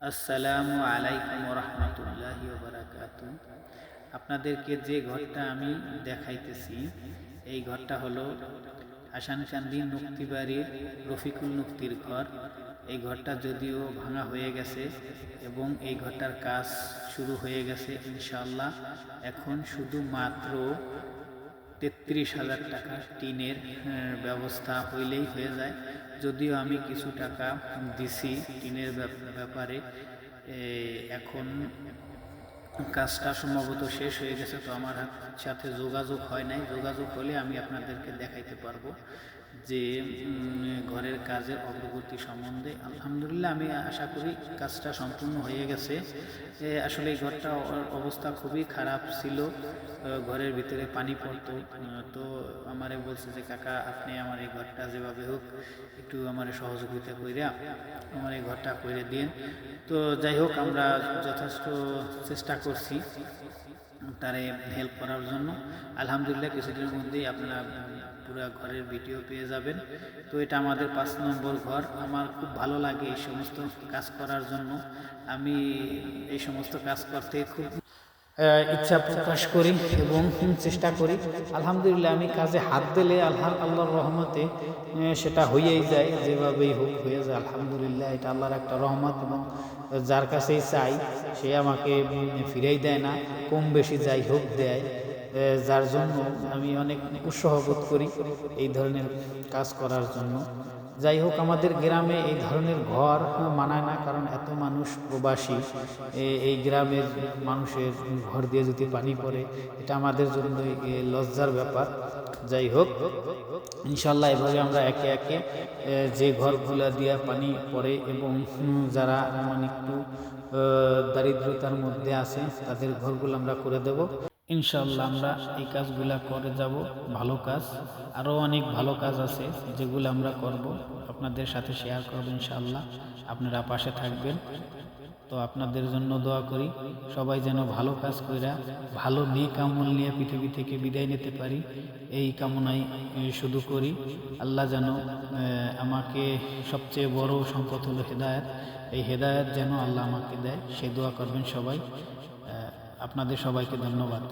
আসসালামু আলাইকুম রহমতুল্লাহি বারাকাতু। আপনাদেরকে যে ঘরটা আমি দেখাইতেছি এই ঘরটা হলো হাসান কান্দি নুক্তিবাড়ির রফিকুল নুক্তির ঘর। এই ঘরটা যদিও ভাঙা হয়ে গেছে এবং এই ঘরটার কাজ শুরু হয়ে গেছে ইনশাআল্লাহ। এখন শুধু মাত্র 33,000 টাকা টিনের ব্যবস্থা হইলেই হয়ে যায়। যদিও আমি কিছু টাকা দিছি টিনের ব্যাপারে, এখন কাজটা সম্ভবত শেষ হয়ে গেছে, তো আমার সাথে যোগাযোগ হয় নাই। যোগাযোগ হলে আমি আপনাদেরকে দেখাইতে পারবো যে ঘরের কাজের অগ্রগতি সম্বন্ধে। আলহামদুলিল্লাহ আমি আশা করি কাজটা সম্পূর্ণ হয়ে গেছে। আসলে এই ঘরটা অবস্থা খুবই খারাপ ছিল, ঘরের ভিতরে পানি পড়তো। তো আমারে বলছে যে কাকা আপনি আমার এই ঘরটা যেভাবে হোক একটু আমার সহযোগিতা কইরা আমার এই ঘরটা করে দিন। তো যাই হোক আমরা যথেষ্ট চেষ্টা করছি তারে হেল্প করার জন্য। আলহামদুলিল্লাহ কিছুদিনের মধ্যেই আপনারা পুরো ঘরের ভিডিও পেয়ে যাবেন। তো এটা আমাদের 5 নম্বর ঘর। আমার খুব ভালো লাগে এই সমস্ত কাজ করার জন্য। আমি এই সমস্ত কাজ করতে খুব ইচ্ছা প্রকাশ করি এবং চেষ্টা করি। আলহামদুলিল্লাহ আমি কাজে হাত দিলে আল্লাহর রহমতে সেটা হয়েই যায়, যেভাবেই হোক হয়ে যায়। আলহামদুলিল্লাহ এটা আল্লাহর একটা রহমত এবং যার কাছেই চাই সে আমাকে ফিরাই দেয় না, কম বেশি যাই হোক দেয়, যার জন্য আমি অনেক উৎসাহ বোধ করি এই ধরনের কাজ করার জন্য। যাই হোক আমাদের গ্রামে এই ধরনের ঘর মানায় না, কারণ এত মানুষ প্রবাসী। এই গ্রামের মানুষের ঘর দিয়ে যদি পানি পড়ে এটা আমাদের জন্য লজ্জার ব্যাপার। যাই হোক ইনশাল্লাহ এভাবে আমরা একে একে যে ঘরগুলা দিয়ে পানি পড়ে এবং যারা মানে একটু দারিদ্রতার মধ্যে আছে তাদের ঘরগুলো আমরা করে দেব ইনশাল্লাহ। আমরা এই কাজগুলা করে যাব, ভালো কাজ। আরও অনেক ভালো কাজ আছে যেগুলো আমরা করব, আপনাদের সাথে শেয়ার করব ইনশাল্লাহ। আপনারা পাশে থাকবেন। তো আপনাদের জন্য দোয়া করি সবাই যেন ভালো কাজ কইরা ভালো নেক আমল নিয়ে পৃথিবী থেকে বিদায় নিতে পারি, এই কামনাই শুধু করি। আল্লাহ যেন আমাকে, সবচেয়ে বড় সম্পদ হলো হেদায়েত, এই হেদায়েত যেন আল্লাহ আমাকে দেয়, সে দোয়া করবেন সবাই। আপনাদের সবাইকে ধন্যবাদ।